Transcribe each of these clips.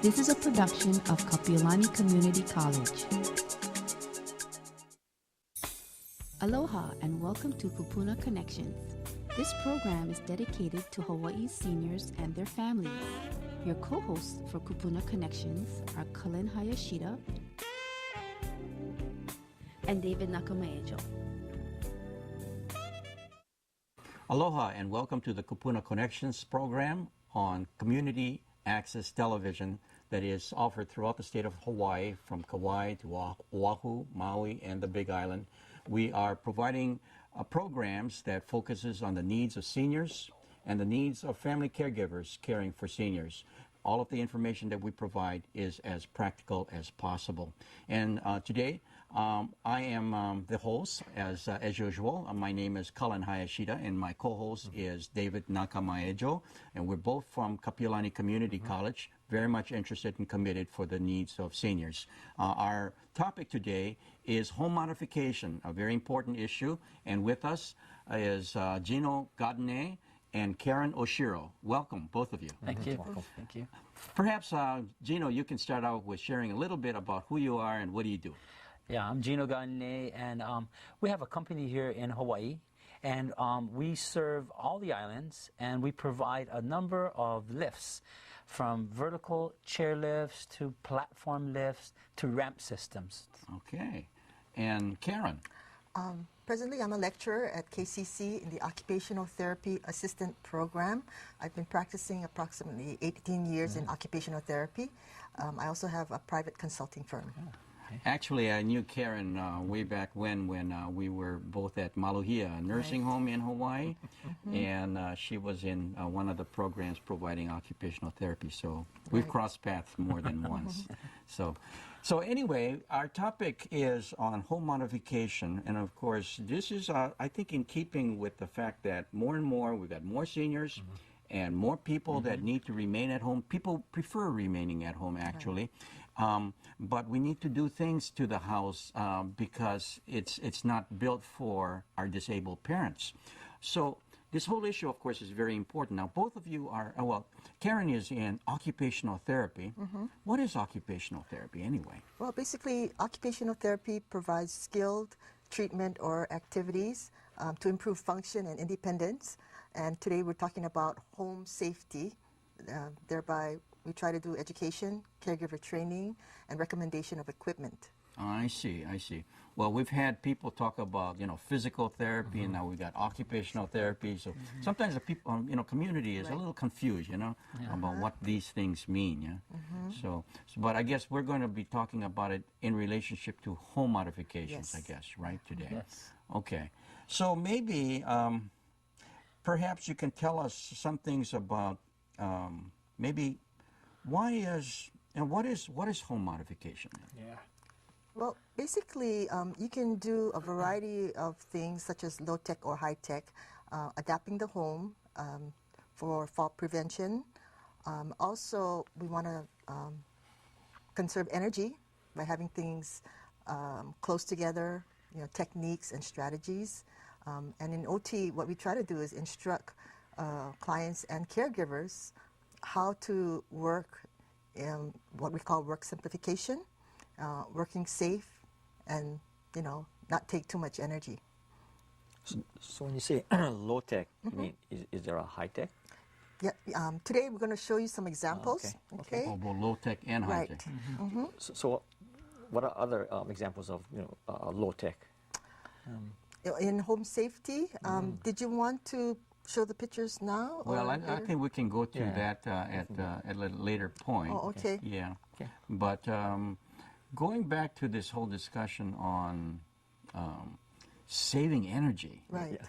This is a production of Kapi'olani Community College. Aloha and welcome to Kupuna Connections. This program is dedicated to Hawaii's seniors and their families. Your co-hosts for Kupuna Connections are Cullen Hayashida and David Nakamaejo. Aloha and welcome to the Kupuna Connections program on Community Access Television that is offered throughout the state of Hawaii, from Kauai to Oahu, Maui, and the Big Island. We are providing programs that focuses on the needs of seniors and the needs of family caregivers caring for seniors. All of the information that we provide is as practical as possible. And today, I am the host, as usual. My name is Cullen Hayashida, and my co-host is David Nakamaejo, and we're both from Kapi'olani Community College, very much interested and committed for the needs of seniors. Our topic today is home modification, a very important issue, and with us is Gino Godinez and Karen Oshiro. Welcome, both of you. Thank you. Welcome. Thank you. Perhaps, Gino, you can start out with sharing a little bit about who you are and what do you do. Yeah, I'm Gino Godinez, and we have a company here in Hawaii, and we serve all the islands, and we provide a number of lifts, from vertical chair lifts to platform lifts to ramp systems. Okay. And Karen? Presently, I'm a lecturer at KCC in the Occupational Therapy Assistant Program. I've been practicing approximately 18 years in occupational therapy. I also have a private consulting firm. Actually, I knew Karen way back when we were both at Maluhia, a nursing home in Hawaii, and she was in one of the programs providing occupational therapy. So we've crossed paths more than once. So anyway, our topic is on home modification, and of course, this is, I think, in keeping with the fact that more and more we've got more seniors and more people that need to remain at home. People prefer remaining at home, actually. But we need to do things to the house because it's not built for our disabled parents. So this whole issue, of course, is very important. Now, both of you are, well, Karen is in occupational therapy. What is occupational therapy anyway? Well, basically, occupational therapy provides skilled treatment or activities to improve function and independence. And today we're talking about home safety. Thereby, we try to do education, caregiver training, and recommendation of equipment. I see. Well, we've had people talk about, physical therapy, and now we've got occupational therapy. So sometimes the people, community is a little confused, about what these things mean. Yeah. So, but I guess we're going to be talking about it in relationship to home modifications, I guess, right, today? Yes. Okay. So maybe, perhaps you can tell us some things about maybe why is, and what is home modification? Yeah. Well, basically, you can do a variety of things such as low-tech or high-tech, adapting the home for fall prevention. Also, we want to conserve energy by having things close together, techniques and strategies. And in OT, what we try to do is instruct clients and caregivers how to work in what we call work simplification, working safe, and not take too much energy. So when you say low tech, I mean, is there a high tech? Yeah. Today we're going to show you some examples. Okay. Oh, both low tech and high tech. So what are other examples of low tech? In home safety, did you want to show the pictures now? Well, I think we can go to that at a later point. Oh, okay. Yeah. Okay. But going back to this whole discussion on saving energy, Right.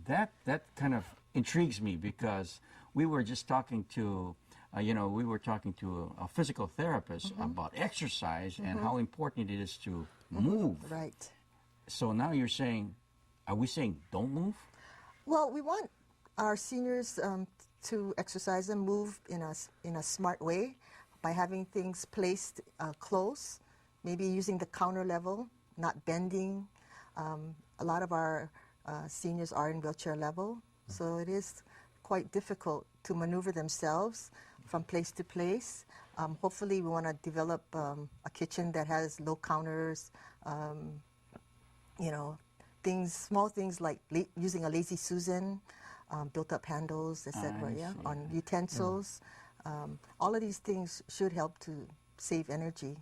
that kind of intrigues me because we were just talking to, a physical therapist about exercise and how important it is to move. Right. So now you're saying, are we saying don't move? Well, we want our seniors to exercise and move in a smart way by having things placed close, maybe using the counter level, not bending. A lot of our seniors are in wheelchair level, so it is quite difficult to maneuver themselves from place to place. Hopefully, we want to develop a kitchen that has low counters, you know, small things like using a lazy Susan, built-up handles, etc. Yeah, on utensils. All of these things should help to save energy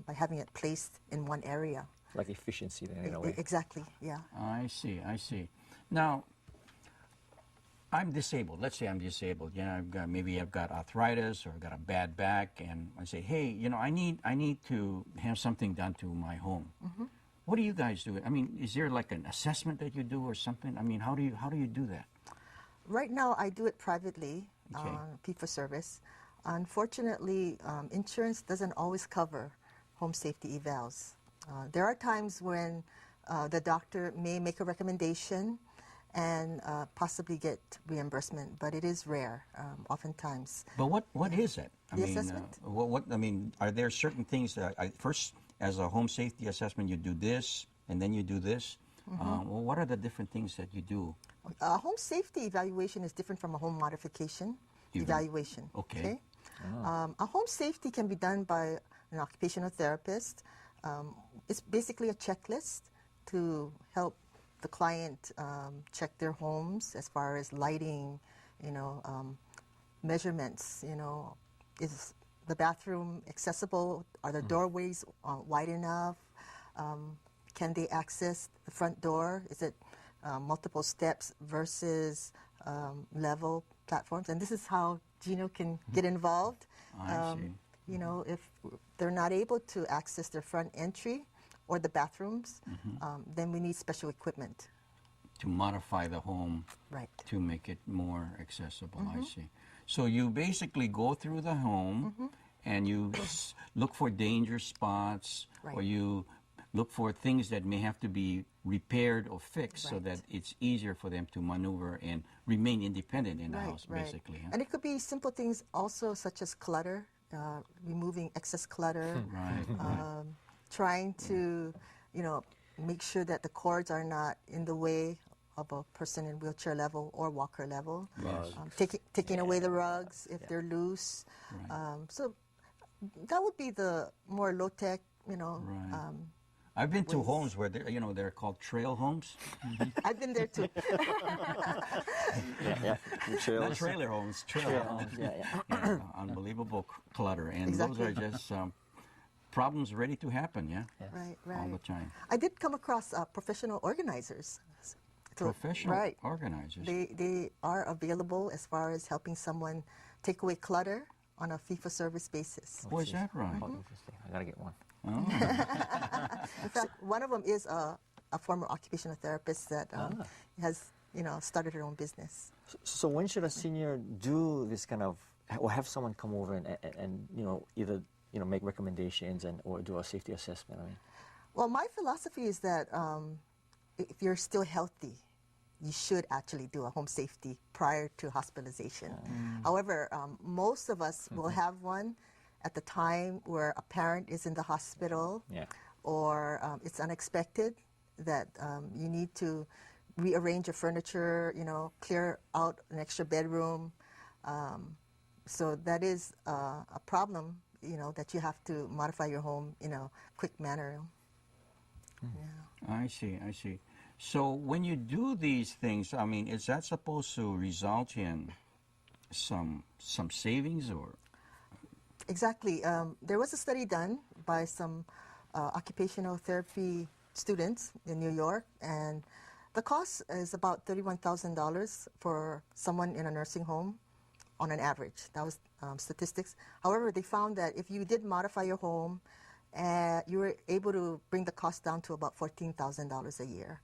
by having it placed in one area. Like efficiency then, in a way. Exactly, yeah. I see, I see. Now, I'm disabled. Let's say I'm disabled. Yeah, maybe I've got arthritis or I've got a bad back, and I say, hey, you know, I need to have something done to my home. What do you guys do? I mean, is there like an assessment that you do or something? I mean, how do you do that? Right now, I do it privately, Okay. fee-for-service. Unfortunately, insurance doesn't always cover home safety evals. There are times when the doctor may make a recommendation and possibly get reimbursement, but it is rare, oftentimes. But what is it? I The mean, assessment? I mean, are there certain things that first, as a home safety assessment, you do this, and then you do this? Well, what are the different things that you do? A home safety evaluation is different from a home modification evaluation. Okay. A home safety can be done by an occupational therapist. It's basically a checklist to help the client check their homes as far as lighting, you know, measurements, you know, is the bathroom accessible? Are the doorways wide enough? Can they access the front door? Is it multiple steps versus level platforms? And this is how Gino can get involved. I see. You know, if they're not able to access their front entry or the bathrooms, then we need special equipment. To modify the home Right. to make it more accessible, I see. So you basically go through the home and you look for danger spots, or Right. you look for things that may have to be repaired or fixed so Right. that it's easier for them to maneuver and remain independent in the house, basically. Huh? And it could be simple things also, such as clutter, removing excess clutter, Right. trying to, you know, make sure that the cords are not in the way of a person in wheelchair level or walker level. Yes. Taking away the rugs if they're loose. Right. So that would be the more low-tech, you know. Right. I've been to homes where they're called trail homes. I've been there too. Yeah. Not trailer homes, trail homes. Yeah, unbelievable clutter, and those are just problems ready to happen. Yeah, Right, all the right. time. I did come across professional organizers. So, Professional right. organizers. They are available as far as helping someone take away clutter on a fee-for-service basis. Oh, is that right? Oh, interesting. I gotta get one. In fact, one of them is a former occupational therapist that has, you know, started her own business. So when should a senior do this kind of, or have someone come over and you know, either, you know, make recommendations or do a safety assessment? I mean, Well, my philosophy is that if you're still healthy, you should actually do a home safety prior to hospitalization. However, most of us will have one at the time where a parent is in the hospital, or it's unexpected that you need to rearrange your furniture, you know, clear out an extra bedroom. So that is a problem, you know, that you have to modify your home in a quick manner. Yeah. I see. I see. So when you do these things, I mean, is that supposed to result in some savings or? Exactly. There was a study done by some occupational therapy students in New York, and the cost is about $31,000 for someone in a nursing home on an average. That was statistics. However, they found that if you did modify your home, you were able to bring the cost down to about $14,000 a year.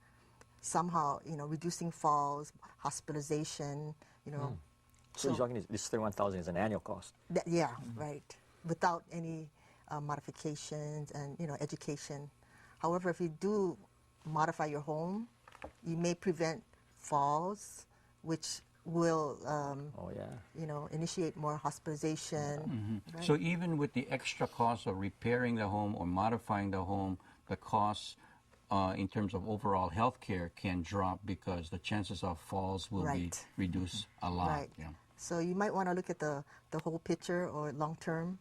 Somehow, you know, reducing falls, hospitalization, you know. so you're talking this 31,000 is an annual cost. Yeah, right. Without any modifications and, you know, education. However, if you do modify your home, you may prevent falls, which will, you know, initiate more hospitalization. Right? So even with the extra cost of repairing the home or modifying the home, the costs in terms of overall health care can drop because the chances of falls will be reduced a lot. Right. Yeah. So you might want to look at the whole picture or long term,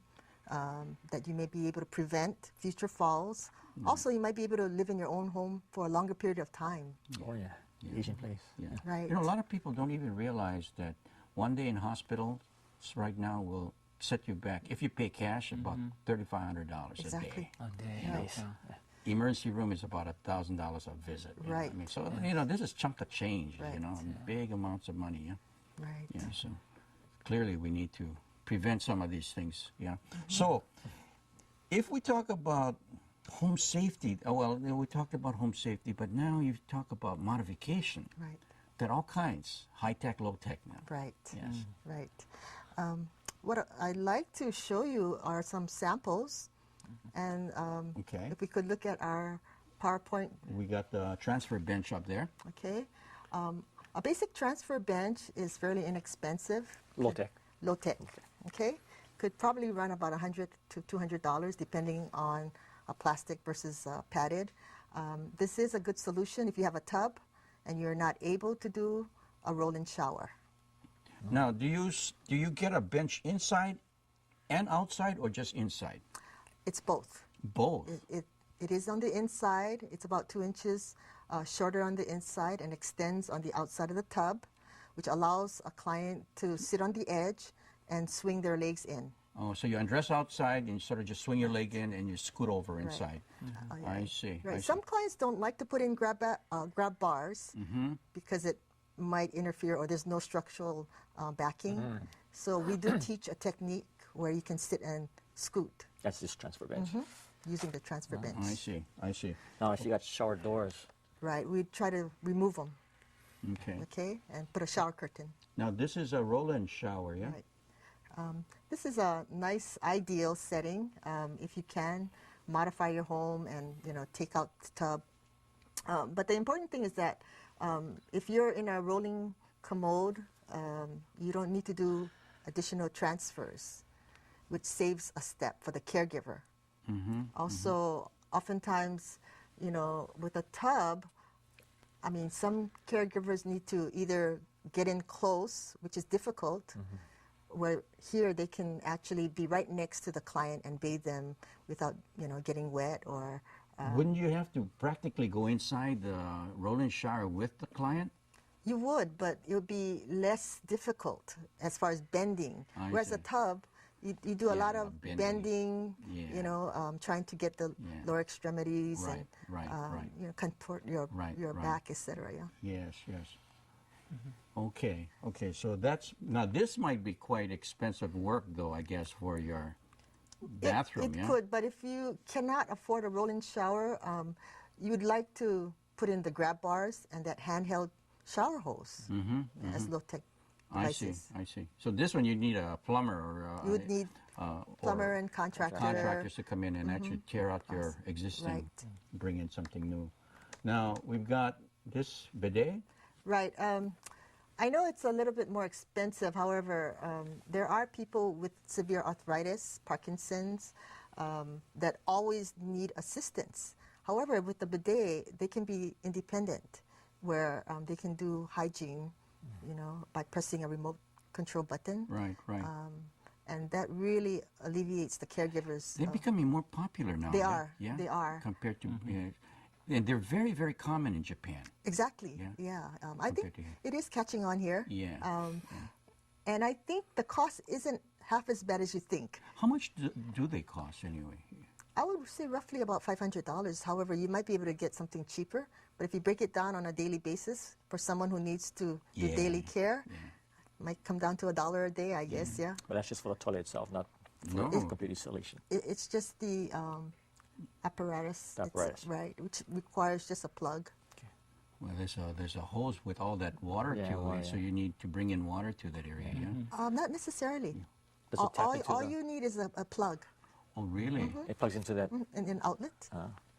that you may be able to prevent future falls. Also, you might be able to live in your own home for a longer period of time. Oh yeah, aging place. Yeah. Right. You know, a lot of people don't even realize that one day in hospital right now will set you back, if you pay cash, about $3,500 Exactly. a day. A day. Yes. Yeah. Emergency room is about $1,000 a visit. You know? Right. I mean, so you know, this is chunk of change. Right. You know, big amounts of money. Yeah. Right. Yeah. So clearly, we need to prevent some of these things. Yeah. So if we talk about home safety, well, you know, we talked about home safety, but now you talk about modification. Right. There are all kinds, high tech, low tech now. Right. Yes. Right. What I'd like to show you are some samples, and Okay. if we could look at our PowerPoint. We got the transfer bench up there. Okay. A basic transfer bench is fairly inexpensive. Low tech. Low tech. Okay. Could probably run about $100 to $200 depending on a plastic versus padded. This is a good solution if you have a tub and you're not able to do a roll-in shower. Now, do you get a bench inside and outside, or just inside? It's both. Both. It is on the inside. It's about 2 inches shorter on the inside and extends on the outside of the tub, which allows a client to sit on the edge and swing their legs in. Oh, so you undress outside and you sort of just swing your leg in and you scoot over inside. Yeah. I see. Right. I see. Some clients don't like to put in grab bars because it might interfere or there's no structural backing. So we do teach a technique where you can sit and scoot That's this transfer bench. using the transfer bench. I see. I see. Now, if you got shower doors, Right. We try to remove them, Okay. okay, and put a shower curtain. Now, this is a roll-in shower, yeah? Right. This is a nice, ideal setting. If you can modify your home and take out the tub. But the important thing is that if you're in a rolling commode, you don't need to do additional transfers, which saves a step for the caregiver. Also, oftentimes, with a tub, I mean, some caregivers need to either get in close, which is difficult, where here they can actually be right next to the client and bathe them without, getting wet or... Wouldn't you have to practically go inside the roll-in shower with the client? You would, but it would be less difficult as far as bending. I Whereas see. a tub, you do a lot Yeah, of bending. bending, Yeah. trying to get the Yeah. lower extremities Right, and right. contort your Right, right. back, etc. Yeah. Yes, yes. Okay, okay. So now this might be quite expensive work, though, I guess, for your bathroom, It yeah? could, but if you cannot afford a roll-in shower, you would like to put in the grab bars and that handheld shower hose as low-tech I see, devices. I see. So this one you need a plumber or You would need plumber or and contractor. contractors to come in and actually tear out your existing, Right. bring in something new. Now we've got this bidet. Right. I know it's a little bit more expensive. However, there are people with severe arthritis, Parkinson's, that always need assistance. However, with the bidet, they can be independent, where they can do hygiene, by pressing a remote control button. Right, right. And that really alleviates the caregivers. They're becoming more popular now. They yeah? are, Yeah? they are. Compared to, and they're very, very common in Japan. Exactly. Yeah. Yeah. I think Compared to here. it is catching on here. Yeah. And I think the cost isn't half as bad as you think. How much do they cost anyway? I would say roughly about $500. However, you might be able to get something cheaper. But if you break it down on a daily basis for someone who needs to do Yeah, daily care, might come down to $1 a day, I guess. Yeah. but that's just for the toilet itself, not for No. complete installation. It's just the apparatus. The apparatus. Right, which requires just a plug. Well, there's a hose with all that water Yeah, to well, it, so yeah. you need to bring in water to that area. Yeah. Not necessarily. Does it tap into All the- you need is a plug Oh, really? It plugs into that. and an outlet.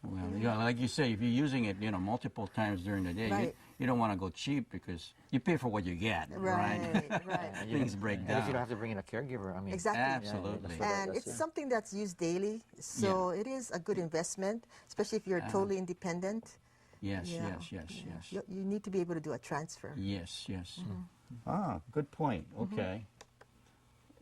Well, yeah, like you say, if you're using it, multiple times during the day, Right. you don't want to go cheap because you pay for what you get, right? Right. And you Things don't- break and down. if you don't have to bring in a caregiver, I mean, Exactly. Absolutely. Yeah, And that's it's it. something that's used daily, so it is a good investment, especially if you're totally independent. Yes, Yeah. yes, yes, yes. You need to be able to do a transfer. Yes, yes. Ah, good point. Okay.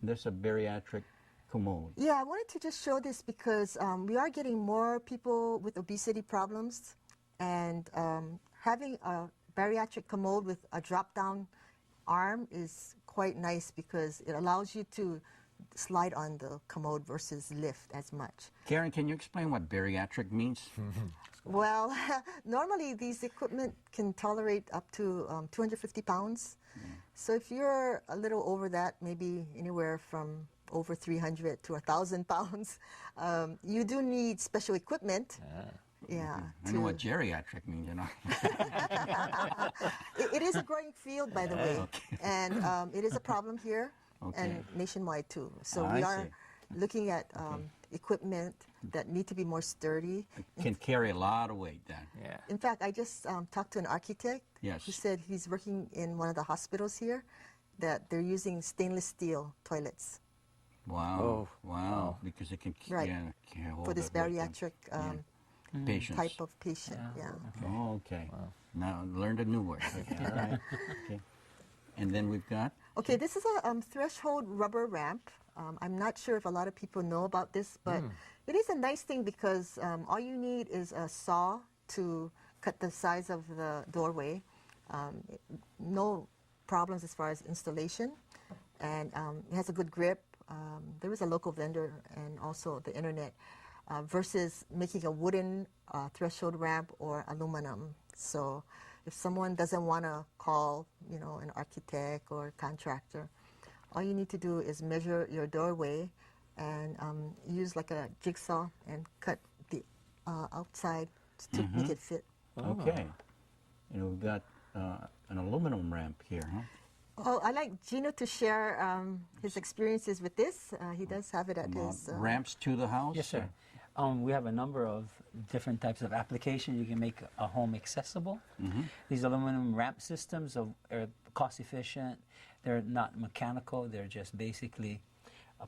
There's a bariatric commode. Yeah, I wanted to just show this because we are getting more people with obesity problems, and having a bariatric commode with a drop-down arm is quite nice because it allows you to slide on the commode versus lift as much. Karen, can you explain what bariatric means? Well, normally these equipment can tolerate up to 250 pounds. So if you're a little over that, maybe anywhere from over 300 to 1,000 pounds, you do need special equipment. Yeah. I know what geriatric means, you know. It is a growing field, by the way, and it is a problem here and nationwide too. So we are looking at equipment that need to be more sturdy. It can carry a lot of weight then. Yeah. In fact, I just talked to an architect who said he's working in one of the hospitals here, that they're using stainless steel toilets. Wow. Oh, wow. Because it can, can hold for this that weight then. bariatric Patients. type of patient. Yeah. Oh, okay. Wow. Now learned a new word. Okay. All right. Okay. And then we've got? Okay, this is a threshold rubber ramp. I'm not sure if a lot of people know about this, but it is a nice thing because all you need is a saw to cut the size of the doorway. No problems as far as installation, and it has a good grip. There is a local vendor and also the internet versus making a wooden threshold ramp or aluminum. So if someone doesn't want to call, you know, an architect or contractor, all you need to do is measure your doorway and use like a jigsaw and cut the outside to make it fit. Okay. And we've got an aluminum ramp here, huh? Oh, I'd like Gino to share his experiences with this. He does have it at his... ramps to the house? Yes, sir. We have a number of different types of applications. You can make a home accessible. These aluminum ramp systems are cost efficient. They're not mechanical. They're just basically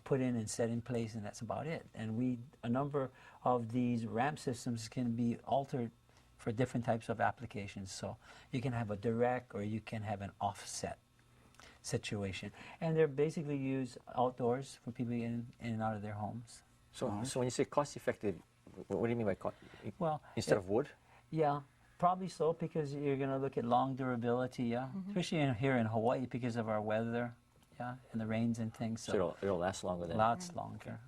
put in and set in place, and that's about it. And a number of these ramp systems can be altered for different types of applications. So you can have a direct or you can have an offset situation. And they're basically used outdoors for people in and out of their homes. So when you say cost effective, what do you mean by cost? Well, instead of wood? Yeah, probably so, because you're going to look at long durability, especially here in Hawaii because of our weather, and the rains and things. So it'll last longer then? Lots longer.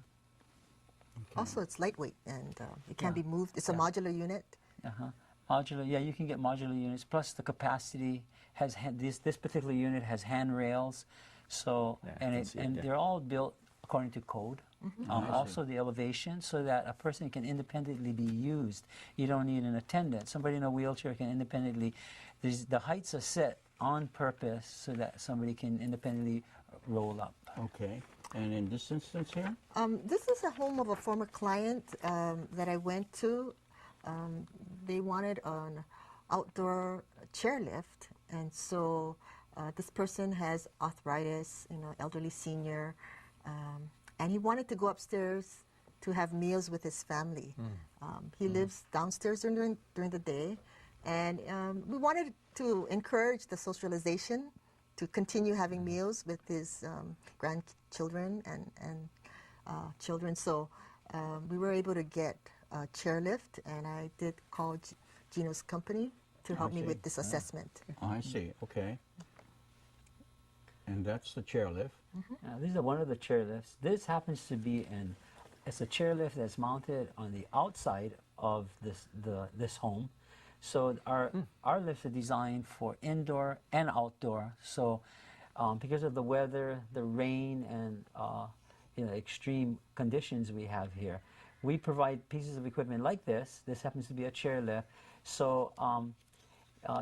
Okay. Also, it's lightweight and it can be moved. It's a modular unit. Modular, you can get modular units. Plus, the capacity has this particular unit has handrails, so they're all built according to code. Also, the elevation, so that a person can independently be used. You don't need an attendant. Somebody in a wheelchair can independently. The heights are set on purpose so that somebody can independently roll up. Okay. And in this instance here? This is a home of a former client that I went to. They wanted an outdoor chairlift, and so this person has arthritis, elderly senior, and he wanted to go upstairs to have meals with his family. He lives downstairs during the day, and we wanted to encourage the socialization, to continue having meals with his grandchildren and children. So we were able to get a chairlift, and I did call Gino's company to help me with this assessment. I see. Okay. And that's the chairlift. These are one of the chairlifts. This happens to be it's a chairlift that's mounted on the outside of this home. So our lifts are designed for indoor and outdoor. So because of the weather, the rain, and extreme conditions we have here, we provide pieces of equipment like this. This happens to be a chairlift. So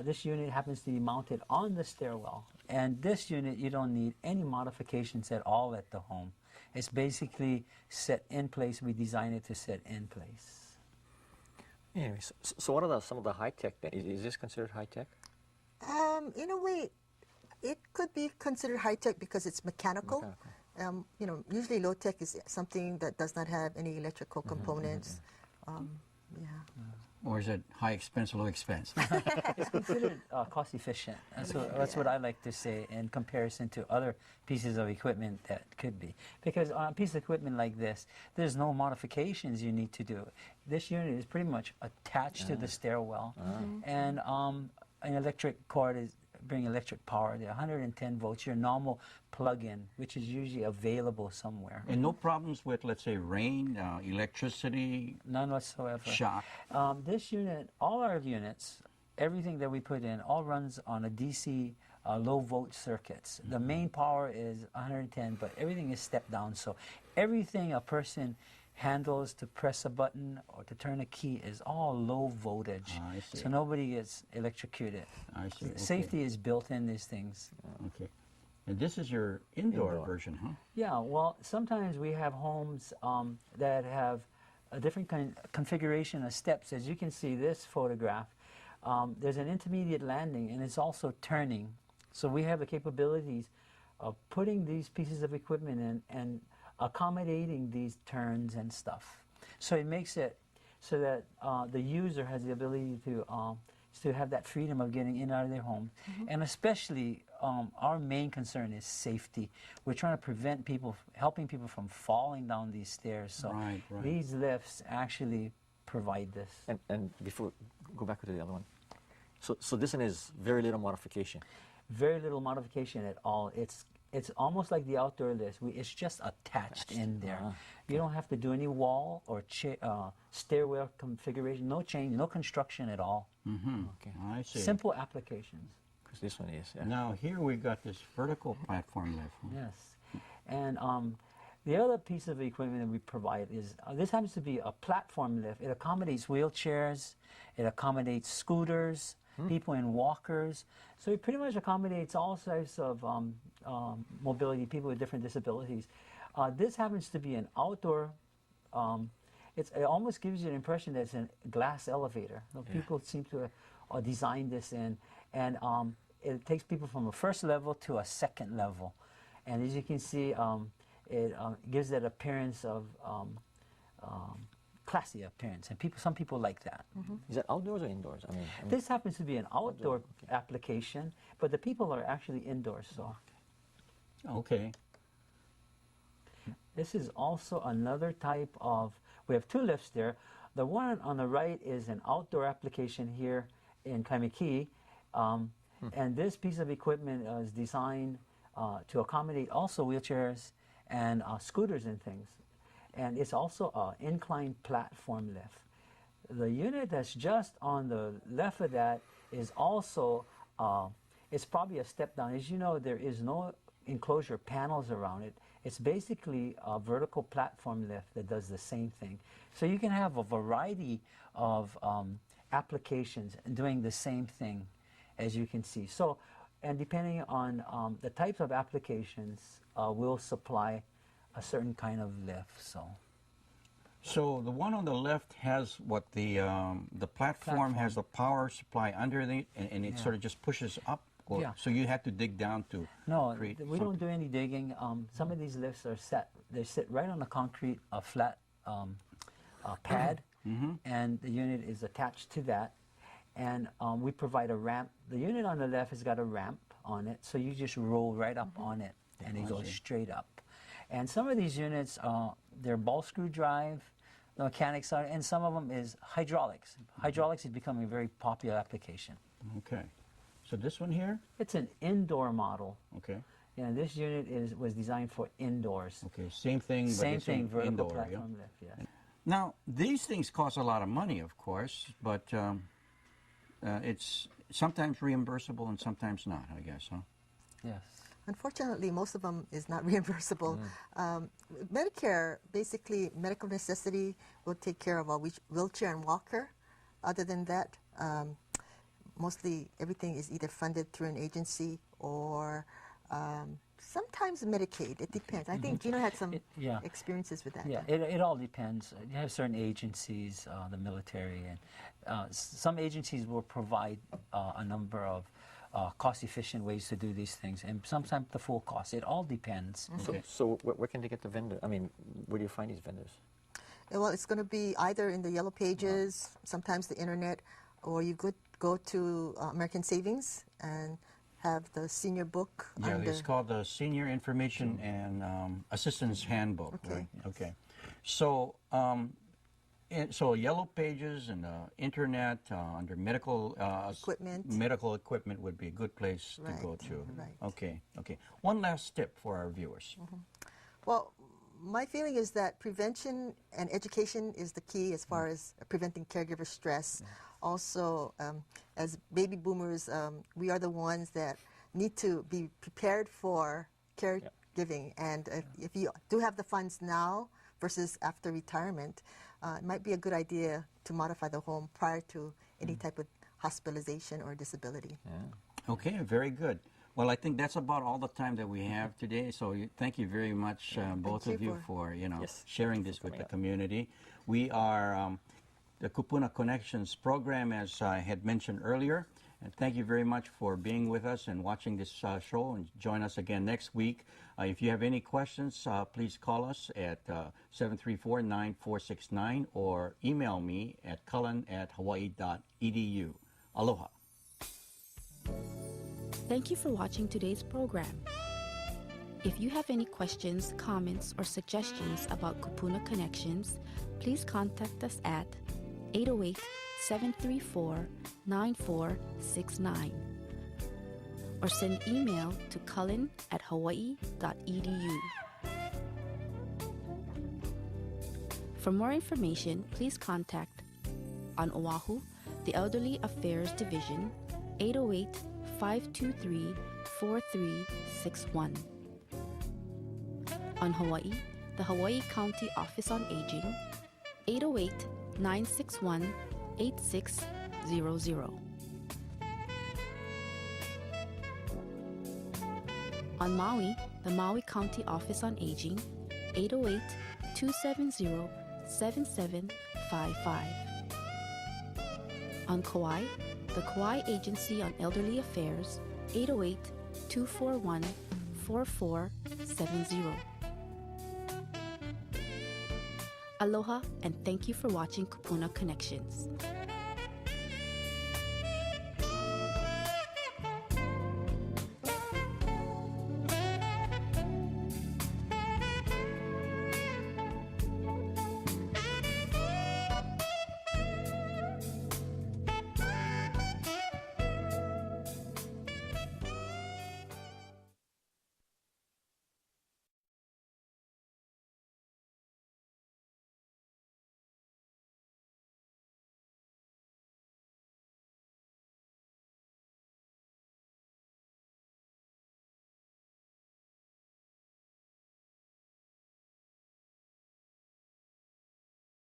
this unit happens to be mounted on the stairwell. And this unit, you don't need any modifications at all at the home. It's basically set in place. We design it to set in place. Anyway, so what are some of the high-tech then? Is this considered high-tech? In a way, it could be considered high-tech because it's mechanical. Usually low-tech is something that does not have any electrical components. Or is it high expense, low expense? It's considered cost efficient. That's what I like to say in comparison to other pieces of equipment that could be. Because on a piece of equipment like this, there's no modifications you need to do. This unit is pretty much attached to the stairwell, and an electric cord is bring electric power. They're 110 volts, your normal plug-in, which is usually available somewhere. And no problems with, let's say, rain, electricity, None whatsoever. shock? This unit, all our units, everything that we put in, all runs on a DC low volt circuits. The main power is 110, but everything is stepped down. So everything a person handles to press a button or to turn a key is all low voltage. I see. So nobody gets electrocuted. I see. Okay. Safety is built in these things. Okay. And this is your indoor version, huh? Yeah, well, sometimes we have homes that have a different configuration of steps. As you can see this photograph, there's an intermediate landing and it's also turning. So we have the capabilities of putting these pieces of equipment in and accommodating these turns and stuff. So it makes it so that the user has the ability to have that freedom of getting in and out of their home. And especially our main concern is safety. We're trying to prevent people, helping people from falling down these stairs. So Right. these lifts actually provide this. And before, go back to the other one. So this one is very little modification. Very little modification at all. It's almost like the outdoor lift. It's just attached in there. You don't have to do any wall or stairwell configuration. No change, no construction at all. Okay. I see. Simple applications. Because this one is. Yeah. Now here we've got this vertical platform lift. Yes. And the other piece of equipment that we provide is, this happens to be a platform lift. It accommodates wheelchairs, it accommodates scooters, people in walkers. So it pretty much accommodates all types of mobility, people with different disabilities. This happens to be an outdoor, it almost gives you an impression that it's a glass elevator. People seem to design this in, and it takes people from a first level to a second level. And as you can see, it gives that appearance of classy appearance, and some people like that. Is that outdoors or indoors? I mean This happens to be an outdoor application, but the people are actually indoors. So Okay. this is also another type of. We have two lifts there. The one on the right is an outdoor application here in Kaimiki'i, and this piece of equipment is designed to accommodate also wheelchairs and scooters and things. And it's also an inclined platform lift. The unit that's just on the left of that is also, it's probably a step down. As you know, there is no enclosure panels around it. It's basically a vertical platform lift that does the same thing. So you can have a variety of applications doing the same thing, as you can see. So, and depending on the types of applications, we'll supply a certain kind of lift. So the one on the left has what the platform has the power supply underneath, and it sort of just pushes up. Yeah. So you have to dig down to No, create we don't do any digging. Some of these lifts are they sit right on a concrete, flat pad, and the unit is attached to that. And we provide a ramp. The unit on the left has got a ramp on it, so you just roll right up on it, and it goes straight up. And some of these units, they're ball screw drive, the mechanics are, and some of them is hydraulics. Hydraulics is becoming a very popular application. Okay. So this one here? It's an indoor model. Okay. And this unit was designed for indoors. Okay. Same thing, but Same it's thing, vertical indoor. platform lift, yeah. Now, these things cost a lot of money, of course, but it's sometimes reimbursable and sometimes not, I guess, huh? Yes. Unfortunately, most of them is not reimbursable. Medicare, basically, medical necessity will take care of a wheelchair and walker. Other than that, mostly everything is either funded through an agency or sometimes Medicaid. It depends. I think Gino had some experiences with that. Yeah, it all depends. You have certain agencies, the military, and some agencies will provide a number of cost-efficient ways to do these things, and sometimes the full cost. It all depends. So where can they get the vendor? I mean, where do you find these vendors? Well, it's going to be either in the Yellow Pages, sometimes the internet, or you could go to American Savings and have the senior book. Yeah, under. it's called the Senior Information and Assistance Handbook. Okay. Right? Okay. So, so Yellow Pages and internet under medical Equipment. Medical equipment would be a good place Right, to go to. right. Okay. Okay. One last tip for our viewers. Well, my feeling is that prevention and education is the key as far as preventing caregiver stress. Also, as baby boomers, we are the ones that need to be prepared for caregiving. And if you do have the funds now versus after retirement, it might be a good idea to modify the home prior to any type of hospitalization or disability. Okay, very good. Well, I think that's about all the time that we have today. So thank you very much, both of you, for Yes, sharing this with the community. We are the Kupuna Connections program, as I had mentioned earlier. And thank you very much for being with us and watching this show. And join us again next week. If you have any questions, please call us at 734-9469 or email me at cullen@hawaii.edu. Aloha. Thank you for watching today's program. If you have any questions, comments, or suggestions about Kupuna Connections, please contact us at 808-734-9469 or send email to cullen@hawaii.edu. For more information, please contact on Oahu, the Elderly Affairs Division, 808-523-4361. On Hawaii, the Hawaii County Office on Aging, 808-961-8600. On Maui, the Maui County Office on Aging, 808-270-7755. On Kauai, the Kauai Agency on Elderly Affairs, 808-241-4470. Aloha, and thank you for watching Kupuna Connections.